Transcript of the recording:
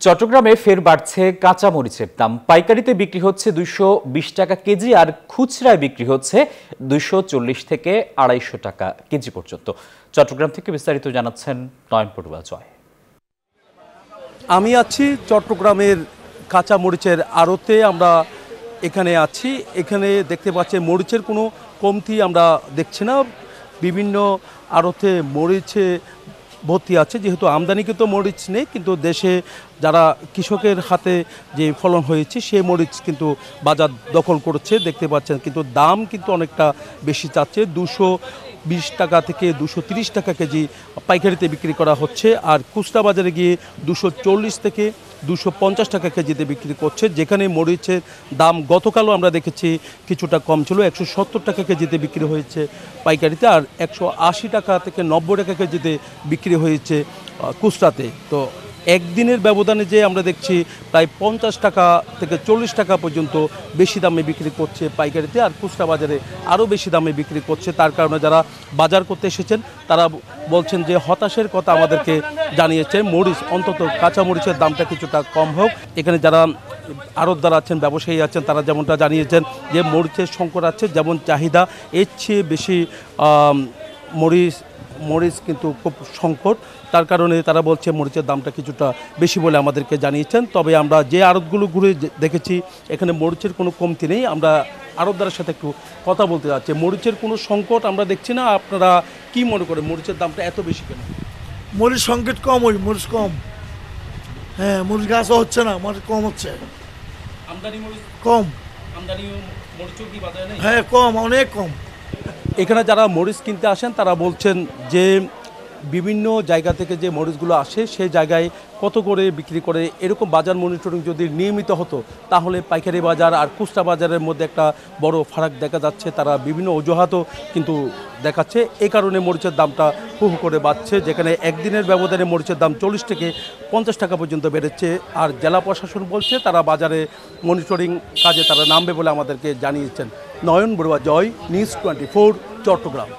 চট্টগ্রামে ফের বাড়ছে কাঁচা মরিচের দাম। পাইকারিতে বিক্রি হচ্ছে 220 টাকা কেজি, আর খুচরায় বিক্রি হচ্ছে 240 থেকে 250 টাকা কেজি পর্যন্ত। চট্টগ্রাম থেকে বিস্তারিত জানাচ্ছেন নয়ন পটুয়া জয়। আমি আছি চট্টগ্রামের কাঁচা মরিচের আড়তে। আমরা এখানে আছি, এখানে দেখতে পাচ্ছি মরিচের কোনো কমতি আমরা দেখছি না। বিভিন্ন আড়তে মরিচে ভর্তি আছে, যেহেতু আমদানিকৃত মরিচ নেই, কিন্তু দেশে যারা কৃষকের হাতে যে ফলন হয়েছে সেই মরিচ কিন্তু বাজার দখল করছে দেখতে পাচ্ছেন। কিন্তু দাম কিন্তু অনেকটা বেশি চাচ্ছে, 220 টাকা থেকে 230 টাকা কেজি পাইকারিতে বিক্রি করা হচ্ছে, আর খুচরা বাজারে গিয়ে 240 থেকে 250 টাকা কেজিতে বিক্রি করছে। যেখানে মরিচের দাম গতকালও আমরা দেখেছি কিছুটা কম ছিল, 170 টাকা কেজিতে বিক্রি হয়েছে পাইকারিতে, আর 180 টাকা থেকে 90 টাকা কেজিতে বিক্রি হয়েছে খুচরাতে। তো একদিনের ব্যবধানে যে আমরা দেখছি প্রায় 50 টাকা থেকে 40 টাকা পর্যন্ত বেশি দামে বিক্রি করছে পাইকারিতে, আর খুচরা বাজারে আরও বেশি দামে বিক্রি করছে। তার কারণে যারা বাজার করতে এসেছেন তারা বলছেন যে হতাশের কথা আমাদেরকে জানিয়েছে, মরিচ অন্তত কাঁচা মরিচের দামটা কিছুটা কম হোক। এখানে যারা আড়তদার আছেন, ব্যবসায়ী আছেন, তারা যেমনটা জানিয়েছেন যে মরিচের সংকট আছে, যেমন চাহিদা এর চেয়ে বেশি মরিচ কিন্তু খুব সংকট। তার কারণে তারা বলছে মরিচের দামটা কিছুটা বেশি বলে আমাদেরকে জানিয়েছেন। তবে আমরা যে আড়তগুলো ঘুরে দেখেছি এখানে মরিচের কোনো কমতি নেই। আমরা আড়তদারের সাথে একটু কথা বলতে যাচ্ছি, মরিচের কোনো সংকট আমরা দেখছি না। আপনারা কি মনে করেন মরিচের দামটা এত বেশি কেন? মরিচ সংকট কম, ওই মরিচ কম। হ্যাঁ, মরিচ গাছও হচ্ছে না, মরিচ কম হচ্ছে। আমদানি মরিচ কম। আমদানি মরিচও কি বাজারে নেই? হ্যাঁ, কম, অনেক কম। এখানে যারা মরিচ কিনতে আসেন তারা বলছেন যে বিভিন্ন জায়গা থেকে যে মরিচগুলো আসে সেই জায়গায় কত করে বিক্রি করে, এরকম বাজার মনিটরিং যদি নিয়মিত হতো তাহলে পাইকারি বাজার আর খুচরা বাজারের মধ্যে একটা বড় ফারাক দেখা যাচ্ছে। তারা বিভিন্ন অজুহাতও কিন্তু দেখাচ্ছে, এই কারণে মরিচের দামটা হু হু করে বাড়ছে। যেখানে একদিনের ব্যবধানে মরিচের দাম 40 থেকে 50 টাকা পর্যন্ত বেড়েছে, আর জেলা প্রশাসন বলছে তারা বাজারে মনিটরিং কাজে তারা নামবে বলে আমাদেরকে জানিয়েছেন। নয়ন বড়ুয়া জয়, নিউজ 24, চট্টগ্রাম।